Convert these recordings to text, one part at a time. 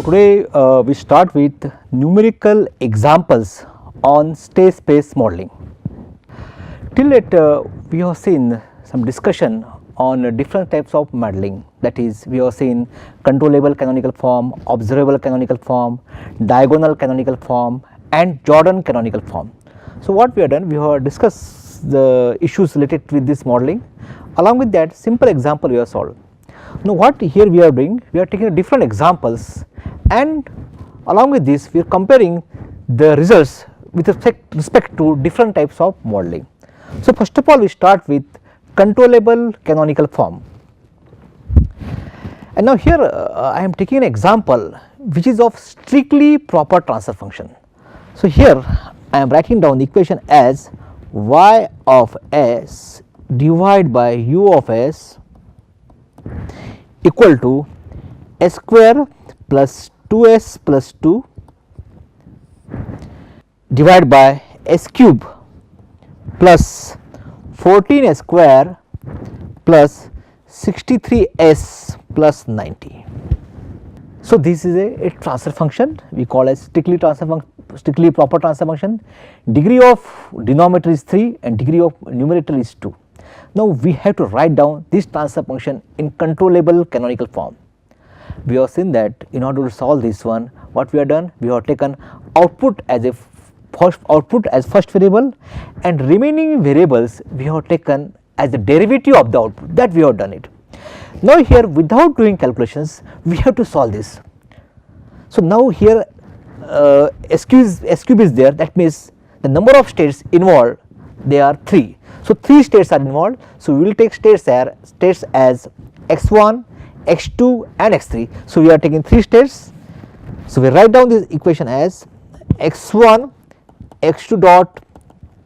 Now today we start with numerical examples on state space modeling. Till it we have seen some discussion on different types of modeling, that is we have seen controllable canonical form, observable canonical form, diagonal canonical form and Jordan canonical form. So what we have done, we have discussed the issues related with this modeling. Along with that, simple example we have solved. Now what here we are doing, we are taking different examples and along with this we are comparing the results with respect to different types of modeling. So first of all we start with controllable canonical form, and now here I am taking an example which is of strictly proper transfer function. So here I am writing down the equation as y of s divided by u of s equal to s square plus 2s plus 2 divided by s cube plus 14s square plus 63s plus 90. So this is a transfer function we call as strictly proper transfer function. Degree of denominator is 3 and degree of numerator is 2. Now we have to write down this transfer function in controllable canonical form. We have seen that in order to solve this one, what we have done, we have taken output as a first variable and remaining variables we have taken as the derivative of the output, that we have done it. Now here without doing calculations we have to solve this. So now here s cube is there, that means the number of states involved, they are 3. So 3 states are involved, so we will take states as x1, x2 and x3. So we are taking 3 states. So we write down this equation as x1, x2 dot,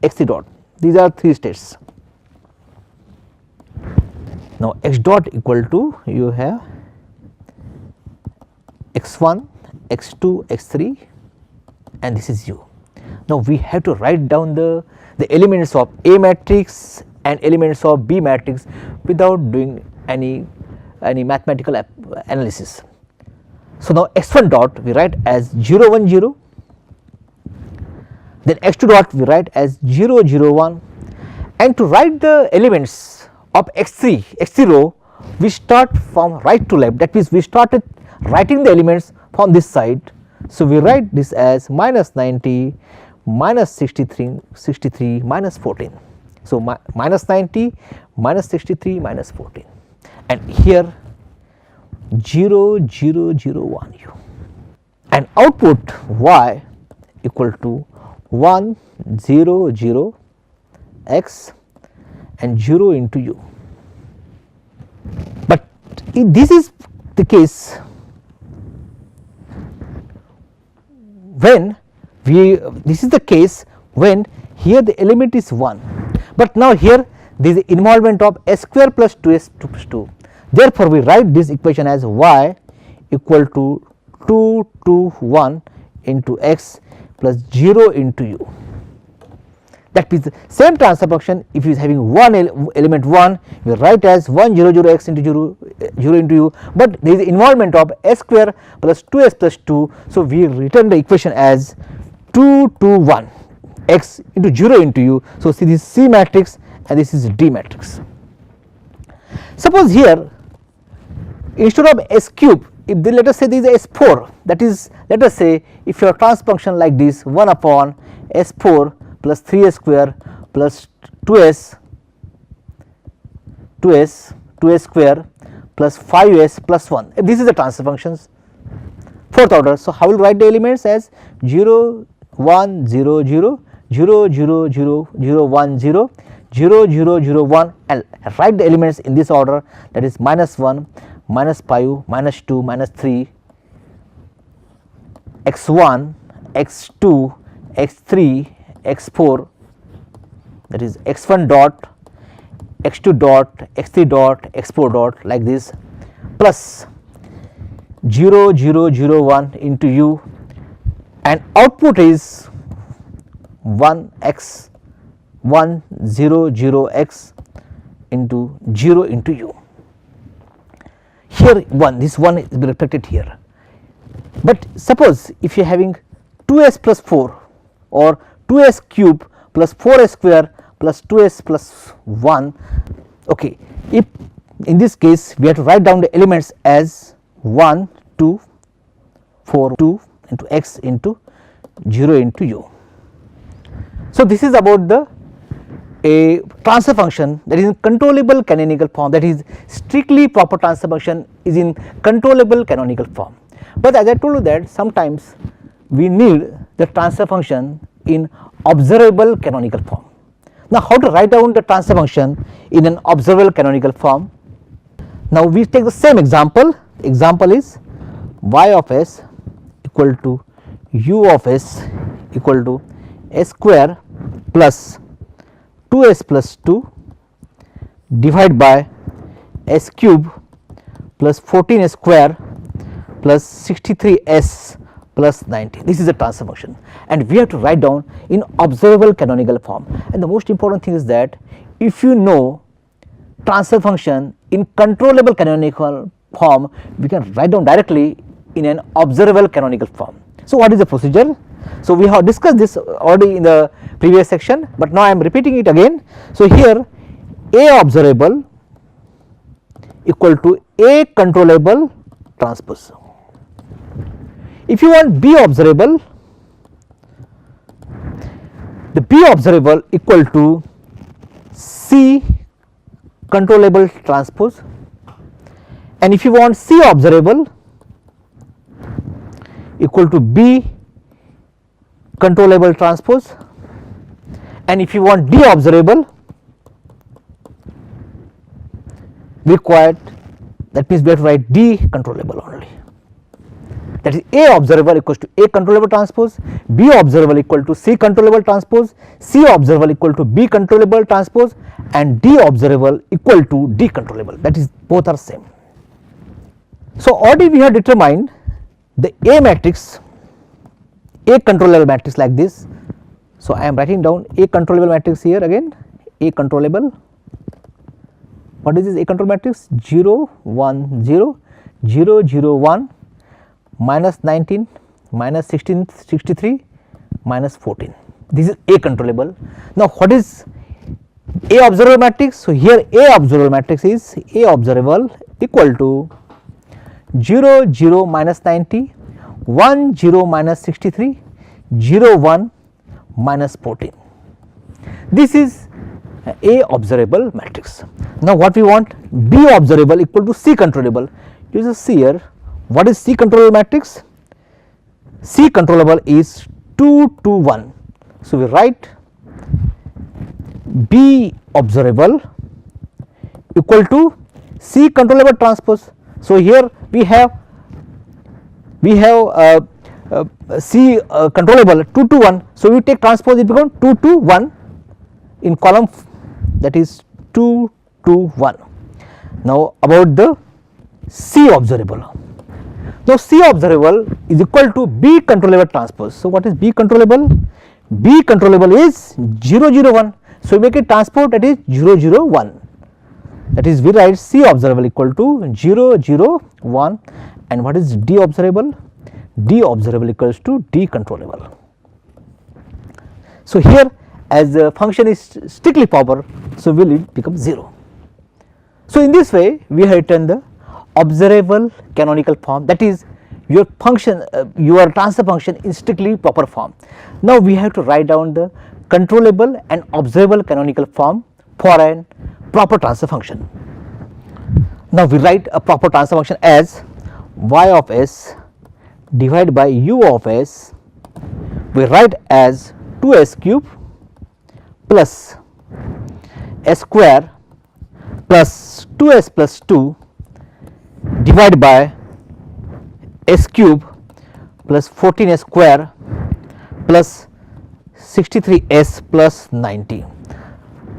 x3 dot. These are 3 states. Now x dot equal to, you have x1, x2, x3 and this is u. Now we have to write down the elements of A matrix and elements of B matrix without doing any mathematical analysis. So now x1 dot we write as 0 1 0, then x2 dot we write as 0 0 1, and to write the elements of x3 row we start from right to left, that means we started writing the elements from this side. So we write this as minus 90, minus 63, minus 14. So minus 90, minus 63, minus 14, and here 0 0 0 1 u, and output y equal to 1 0 0 x and 0 into u. But this is the case when this is the case when here the element is 1, but now here there is the involvement of s square plus 2s plus 2. Therefore we write this equation as y equal to 2 2 1 into x plus 0 into u. That means the same transfer function, if it is having one element 1, we write as 1 0 0 x into 0 into u, but there is involvement of s square plus 2s plus 2. So we return the equation as 2 2 1 x into 0 into u. So see, this is C matrix and this is D matrix. Suppose here instead of s cube, if they, let us say this is s4, that is, let us say if your transfer function like this 1 upon s4 plus 3s square plus 2s square plus 5s plus 1, this is the transfer functions, 4th order. So how will write the elements as 0 1 0 0 0 0 0 0 1 0 0 0 0 1, and write the elements in this order, that is minus 1, minus 5, minus 2, minus 3, x1, x2, x3, x4, that is x1 dot, x2 dot, x3 dot, x4 dot, like this, plus 0 0 0 1 into u, and output is 1 x 1 0 0 x into 0 into u. Here 1, this 1 is reflected here. But suppose if you are having 2s plus 4 or 2s cube plus 4s square plus 2s plus 1, okay, if in this case we have to write down the elements as 1 2 4 2 into x into 0 into u. So, this is about the a transfer function that is in controllable canonical form, that is strictly proper transfer function is in controllable canonical form. But as I told you that sometimes we need the transfer function in observable canonical form. Now, how to write down the transfer function in an observable canonical form? Now, we take the same example. Example is y of s equal to u of s equal to s square plus 2s plus 2 divided by s cube plus 14s square plus 63s plus 90. This is a transfer function and we have to write down in observable canonical form. And the most important thing is that if you know transfer function in controllable canonical form, we can write down directly in an observable canonical form. So, what is the procedure? So, we have discussed this already in the previous section, but now I am repeating it again. So, here A observable equal to A controllable transpose. If you want B observable, the B observable equal to C controllable transpose, and if you want C observable equal to B controllable transpose, and if you want D observable required, that means we have to write D controllable only. That is A observable equals to A controllable transpose, B observable equal to C controllable transpose, C observable equal to B controllable transpose, and D observable equal to D controllable, that is both are same. So, already we have determined the A matrix, A controllable matrix like this. So, I am writing down A controllable matrix here again, A controllable. What is this A control matrix? 0 1 0 0 0 1 minus 19 minus 16 63 minus 14. This is A controllable. Now, what is A observable matrix? So, here A observable matrix is A observable equal to 0 0 minus 90 1 0 minus 63 0 1 minus 14. This is A observable matrix. Now, what we want? B observable equal to C controllable. You just see here what is C controllable matrix? C controllable is 2 2 1. So, we write B observable equal to C controllable transpose. So, here we have C controllable 2 2 1. So, we take transpose, it becomes 2 2 1 in column, that is 2 2 1. Now, about the C observable. Now, C observable is equal to B controllable transpose. So, what is B controllable? B controllable is 0 0 1. So, we make it transpose, that is 0 0 1. That is we write C observable equal to 0 0 1, and what is D observable? D observable equals to D controllable. So, here as the function is strictly proper, so will it become 0. So, in this way we have written the observable canonical form, that is your function, your transfer function in strictly proper form. Now, we have to write down the controllable and observable canonical form for a proper transfer function. Now, we write a proper transfer function as y of s divided by u of s, we write as 2s cube plus s square plus 2s plus 2 divided by s cube plus 14s square plus 63s plus 90.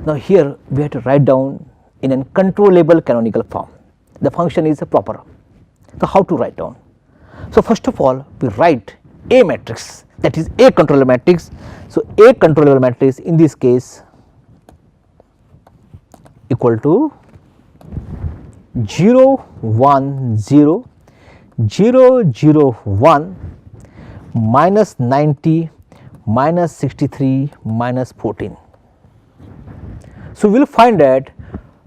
Now, here we have to write down in a controllable canonical form. The function is proper. So, how to write down? So, first of all we write A matrix, that is A controllable matrix. So, A controllable matrix in this case equal to 0 1 0 0 0 1 minus 90 minus 63 minus 14. So, we will find that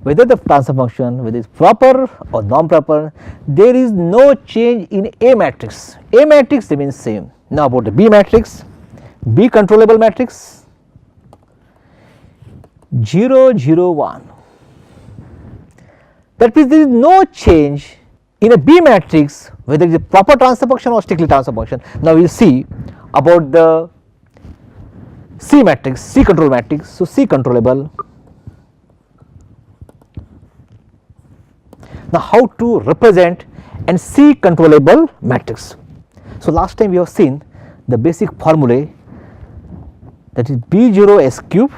whether the transfer function whether it is proper or non-proper, there is no change in A matrix. A matrix remains same. Now, about the B matrix, B controllable matrix 0 0 1, that means there is no change in a B matrix whether it is a proper transfer function or strictly transfer function. Now, we will see about the C matrix, C control matrix. So, C controllable. Now, how to represent an C controllable matrix? So, last time we have seen the basic formulae, that is B0 S cube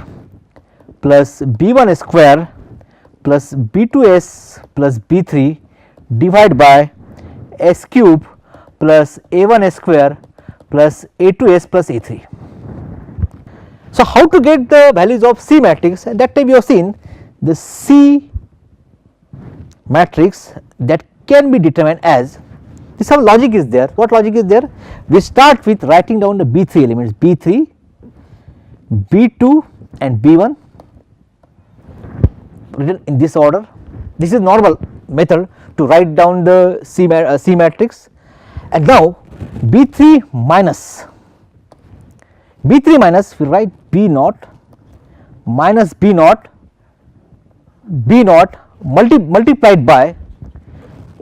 plus B1 S square plus B2S plus B3 divided by S cube plus A1 S square plus A2S plus A3. So, how to get the values of C matrix? And that time we have seen the C matrix that can be determined as this. Some logic is there. What logic is there? We start with writing down the B3 elements, B3, B2 and B1 written in this order. This is normal method to write down the C matrix. And now B3 minus we write B naught minus B naught multiplied by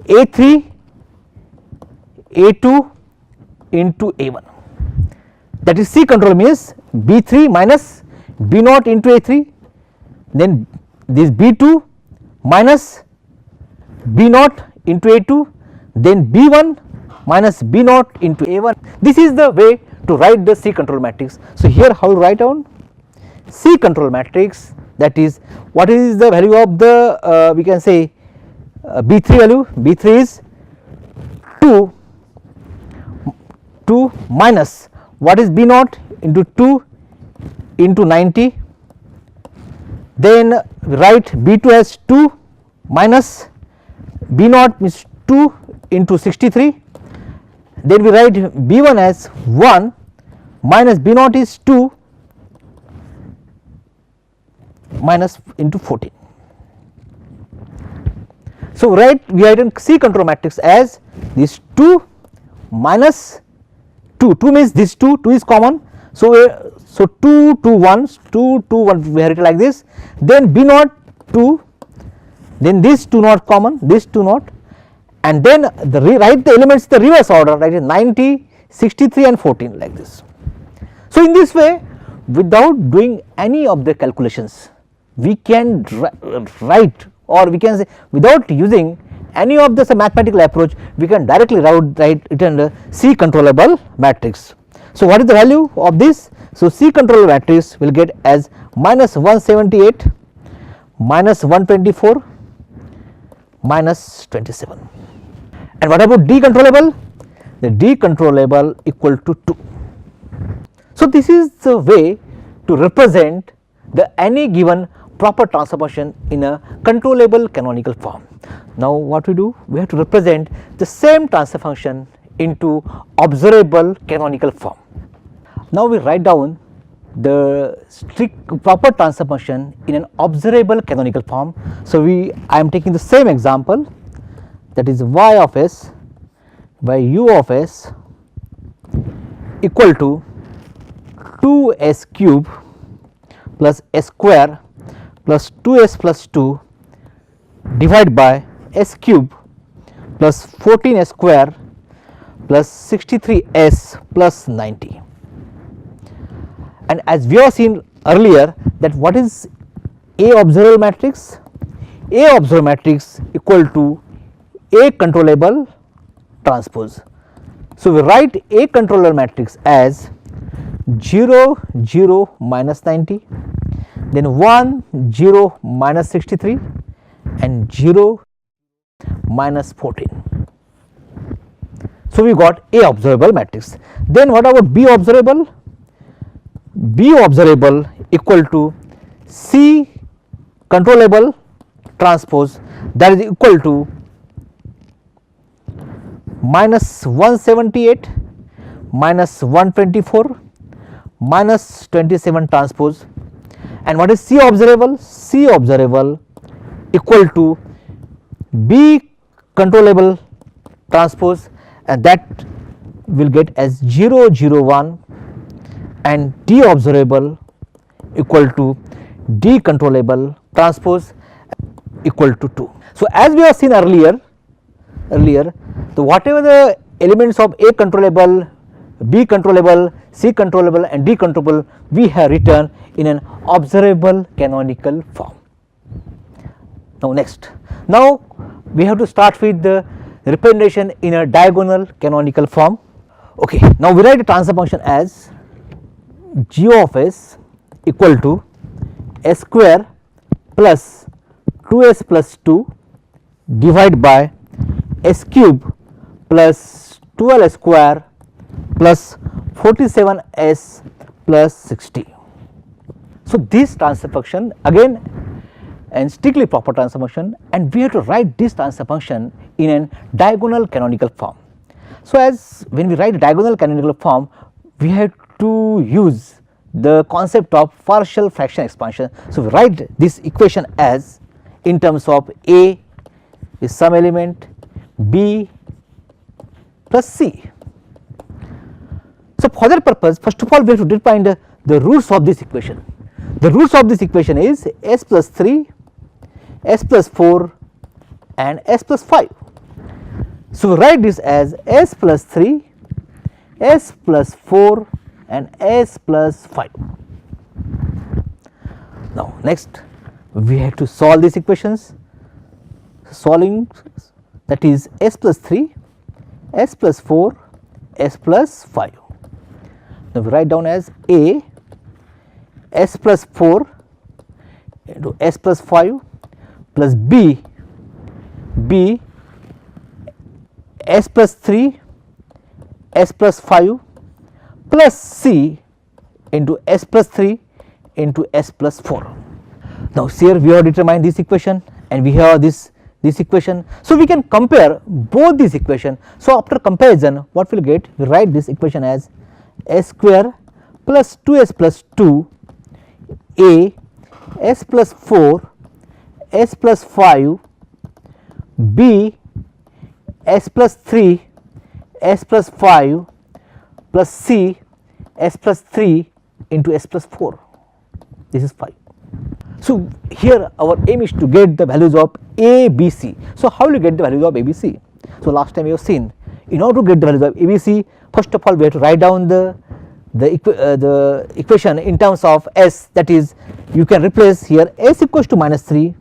A3 A2 into A1, that is C control means B3 minus B naught into A3, then this B2 minus B naught into A2, then B1 minus B naught into A1. This is the way to write the C control matrix. So, here how to write down C control matrix, that is what is the value of the we can say B3 value. B3 is 2 minus what is B naught into 2 into 90, then we write B2 as 2 minus B naught means 2 into 63, then we write B1 as 1 minus B naught is 2 minus into 14. So, we write C control matrix as this 2 minus 2 means this 2 is common. So, 2 2 1 we have written like this, then B naught 2, then this 2 naught common, this 2 naught, and then write the elements in the reverse order, that is 90, 63 and 14 like this. So, in this way, without doing any of the calculations, we can write, or we can say without using any of this mathematical approach, we can directly write it in the C controllable matrix. So, what is the value of this? So, C controllable matrix will get as minus 178 minus 124 minus 27. And what about D controllable? The D controllable equal to 2. So, this is the way to represent the any given proper transfer function in a controllable canonical form. Now, what we do? We have to represent the same transfer function into observable canonical form. Now, we write down the strict proper transfer function in an observable canonical form. So, I am taking the same example, that is y of s by u of s equal to 2s cube plus s square plus 2s plus 2 divided by s cube plus 14s square plus 63s plus 90. And as we have seen earlier, that what is A observable matrix? A observable matrix equal to A controllable transpose. So, we write A controllable matrix as 0 0 minus 90, then 1 0 minus 63 and 0 minus 14. So, we got A observable matrix. Then what about B observable? B observable equal to C controllable transpose, that is equal to minus 178 minus 124 minus 27 transpose. And what is C observable? C observable equal to B controllable transpose, and that will get as 0 0 1, and D observable equal to D controllable transpose equal to 2. So, as we have seen earlier, so whatever the elements of A controllable, B controllable, C controllable and D controllable, we have written in an observable canonical form. Now next, now we have to start with the representation in a diagonal canonical form. Okay, now we write the transfer function as g of s equal to s square plus 2s plus 2 divided by s cube plus 12s square plus 47s plus 60. So, this transfer function again and strictly proper transfer function, and we have to write this transfer function in a diagonal canonical form. So, as when we write a diagonal canonical form, we have to use the concept of partial fraction expansion. So, we write this equation as in terms of A is some element, B plus C. So, for that purpose, first of all we have to define the roots of this equation. The roots of this equation is s plus 3, s plus 4 and s plus 5. So, we write this as s plus 3, s plus 4 and s plus 5. Now, next we have to solve these equations. Solving, that is s plus 3, s plus 4, s plus 5. Now, we write down as A s plus 4 into s plus 5 plus B s plus 3 s plus 5 plus C into s plus 3 into s plus 4. Now, here we have determined this equation and we have this equation. So, we can compare both these equation. So, after comparison what we will get? We write this equation as s square plus 2s plus 2 A s plus 4 s plus 5 B s plus 3 s plus 5 plus C s plus 3 into s plus 4. This is 5. So, here our aim is to get the values of A, B, C. So, how will you get the values of A, B, C? So, last time you have seen, in order to get the values of A, B, C, first of all we have to write down the equation in terms of s, that is you can replace here s equals to minus 3,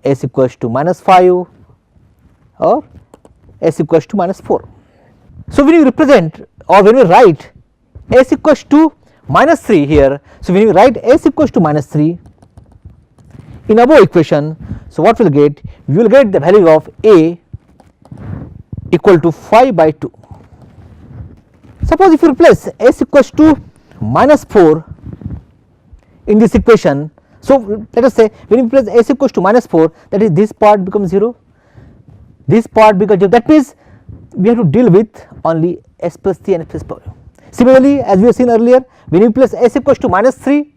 s equals to minus 5 or s equals to minus 4. So, when you represent or when we write s equals to minus 3 here, so when you write s equals to minus 3 in above equation, so what we will get? We will get the value of A equal to 5 by 2. Suppose if you replace s equals to minus 4 in this equation, so let us say when you replace s equals to minus 4, that is this part becomes 0, this part becomes 0, that means we have to deal with only s plus 3 and s plus 4. Similarly, as we have seen earlier, when you replace s equals to minus 3,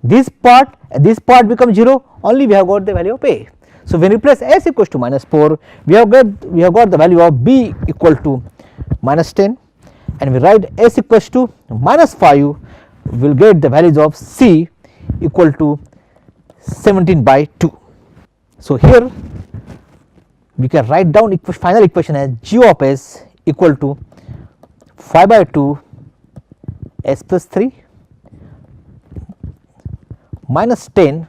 this part becomes 0, only we have got the value of A. So, when you replace s equals to minus 4, we have got the value of B equal to minus 10, and we write s equals to minus 5, we will get the values of C equal to 17 by 2. So, here we can write down final equation as g of s equal to 5 by 2 s plus 3 minus 10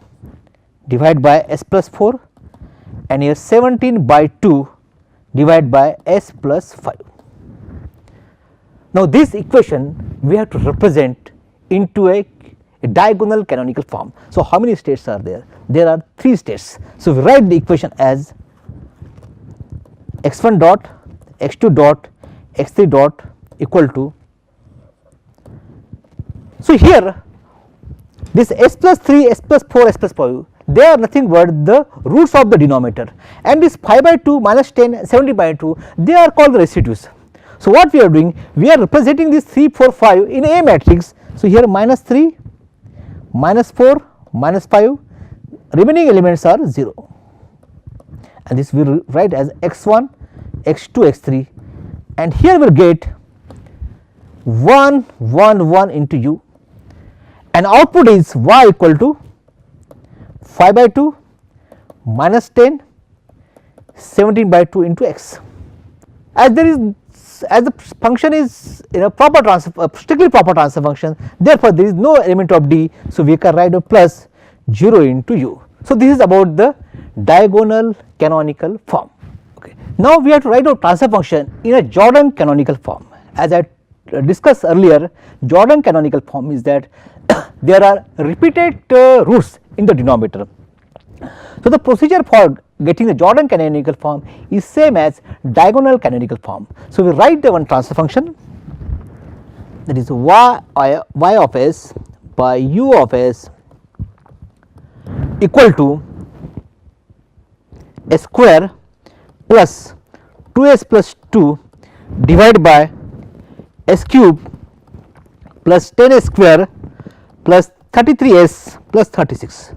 divided by s plus 4, and here 17 by 2 divided by s plus 5. Now, this equation we have to represent into a diagonal canonical form. So, how many states are there? There are 3 states. So, we write the equation as x1 dot, x2 dot, x3 dot equal to, so here this s plus 3, s plus 4, s plus 5, they are nothing but the roots of the denominator, and this 5 by 2 minus 10 17 by 2, they are called the residues. So what we are doing, we are representing this 3 4 5 in A matrix. So here minus 3 minus 4 minus 5, remaining elements are 0, and this we will write as x1 x2 x3, and here we will get 1 1 1 into u, and output is y equal to 5 by 2 minus 10 17 by 2 into x. As there is, as the function is in a proper transfer, strictly proper transfer function, therefore there is no element of d, so we can write a plus 0 into u. So this is about the diagonal canonical form. Okay. Now we have to write a transfer function in a Jordan canonical form. As I discussed earlier, Jordan canonical form is that there are repeated roots in the denominator. So the procedure for getting the Jordan canonical form is same as diagonal canonical form. So we write the one transfer function, that is y of s by u of s equal to s square plus 2s plus 2 divided by s cube plus 10s square plus 33s plus 36.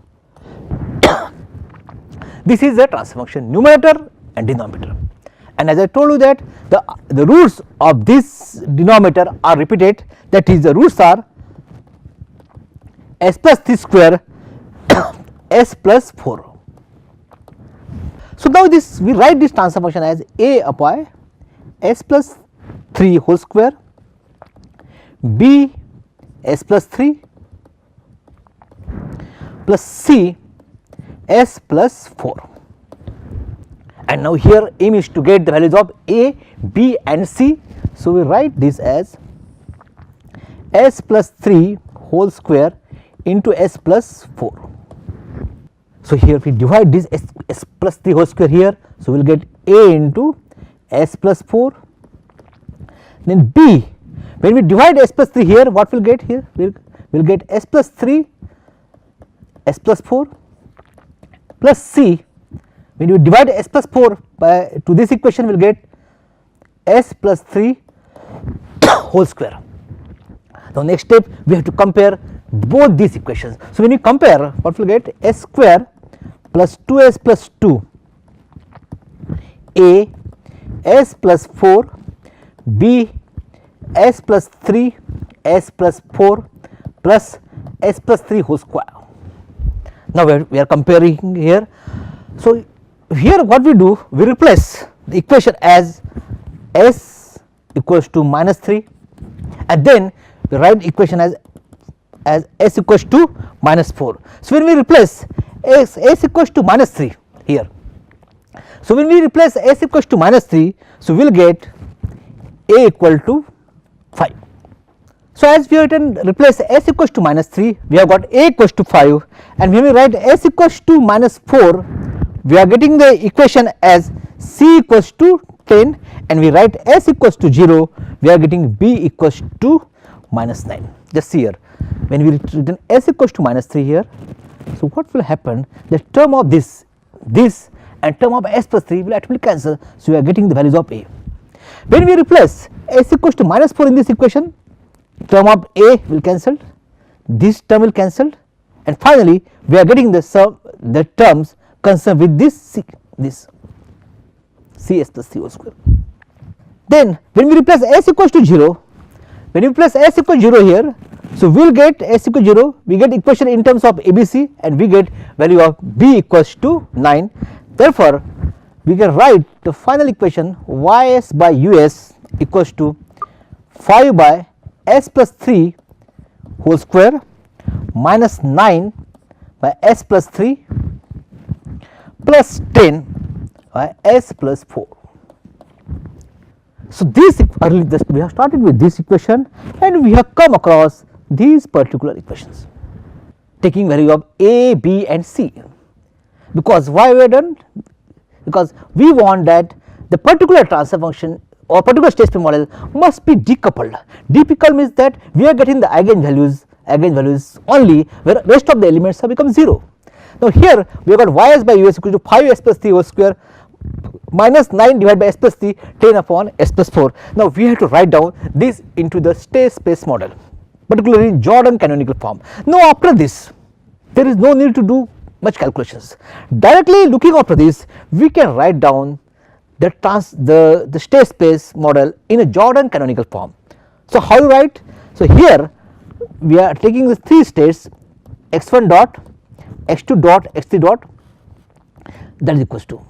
This is the transfer function, numerator and denominator, and as I told you that the roots of this denominator are repeated, that is the roots are s plus 3 square s plus 4. So now this, we write this transfer function as a upon s plus 3 whole square, b s plus 3 plus c s plus 4, and now here aim is to get the values of a, b and c. So we write this as s plus 3 whole square into s plus 4. So here we divide this s plus 3 whole square here, so we will get a into s plus 4, then b, when we divide s plus 3 here, what we will get here, we will get s plus 3 s plus 4 plus c, when you divide s plus 4 by to this equation, we will get s plus 3 whole square. Now next step, we have to compare both these equations. So when you compare, what we will get, s square plus 2s plus 2 a s plus 4 b s plus 3 s plus 4 plus s plus 3 whole square. Now we are comparing here. So here what we do, we replace the equation as s equals to minus 3, and then we write equation as s equals to minus 4. So when we replace s equals to minus 3 here, so when we replace s equals to minus 3, so we will get a equal to 5. So as we have written, replace s equals to minus 3, we have got a equals to 5, and when we write s equals to minus 4, we are getting the equation as c equals to 10, and we write s equals to 0, we are getting b equals to minus 9. Just see here, when we written s equals to minus 3 here, so what will happen, the term of this and term of s plus 3 will actually cancel, so we are getting the values of a. When we replace s equals to minus 4 in this equation, term of a will cancel, this term will cancel, and finally we are getting the terms concerned with this c s plus 3 whole square. Then when we replace s equals to 0, when we replace s equals 0 here, so we will get s equals 0, we get equation in terms of ABC, and we get value of b equals to 9. Therefore we can write the final equation ys by us equals to 5 by s plus 3 whole square minus 9 by s plus 3 plus 10 by s plus 4. So this early we have started with this equation, and we have come across these particular equations taking value of a, b and c. Because why we are done? Because we want that the particular transfer function or particular state space model must be decoupled. Decoupled means that we are getting the eigenvalues only, where rest of the elements have become 0. Now here we have got ys by us equal to 5s plus 3 whole square minus 9 divided by s plus 3 10 upon s plus 4. Now we have to write down this into the state space model, particularly in Jordan canonical form. Now after this there is no need to do much calculations. Directly looking after this we can write down the state space model in a Jordan canonical form. So how you write? So here we are taking the 3 states x1 dot, x2 dot, x3 dot, that is equals to.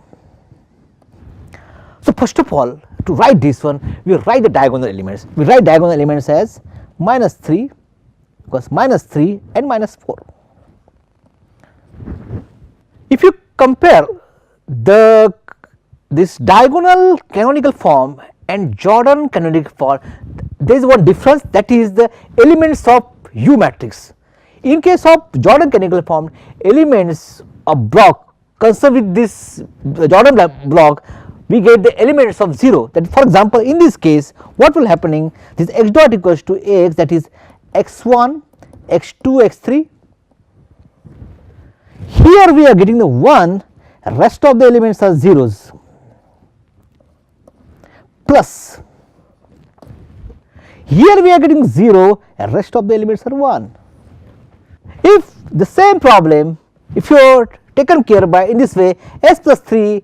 So first of all, to write this one we write the diagonal elements. We write diagonal elements as minus 3, because minus 3 and minus 4. If you compare this diagonal canonical form and Jordan canonical form, there is one difference, that is the elements of U matrix. In case of Jordan canonical form, elements of block conserved with this Jordan block, we get the elements of 0. That for example in this case what will happening, this x dot equals to x, that is x1, x2, x3. Here we are getting the 1, rest of the elements are zeros, plus here we are getting 0 and rest of the elements are 1. If the same problem, if you are taken care by in this way, s plus 3,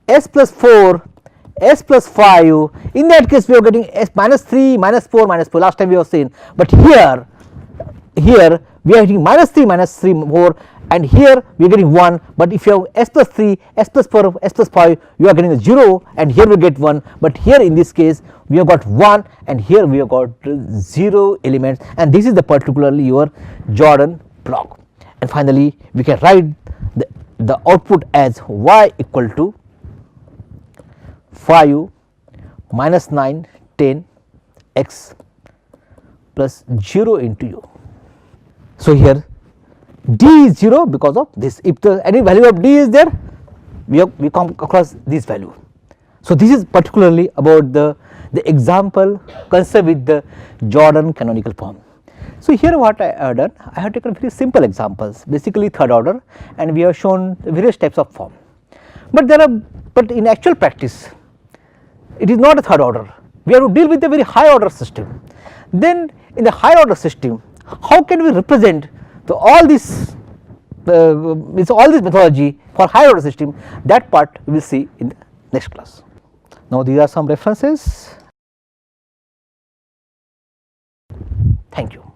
s plus 4, s plus 5, in that case we are getting s minus 3, minus 4, minus 4, last time we have seen, but here we are getting minus 3, minus 3 more, and here we are getting 1, but if you have s plus 3, s plus 4, s plus 5, you are getting a 0 and here we get 1, but here in this case we have got 1 and here we have got 0 elements, and this is the particularly your Jordan block. And finally we can write the output as y equal to 5 minus 9 10 x plus 0 into u. So here d is 0 because of this. If the any value of d is there, we come across this value. So this is particularly about the example concept with the Jordan canonical form. So here what I have done, I have taken very simple examples, basically third order, and we have shown various types of form. But in actual practice, it is not a third order. We have to deal with a very high order system. Then in the higher order system, how can we represent all this methodology for higher order system? That part we will see in the next class. Now these are some references. Thank you.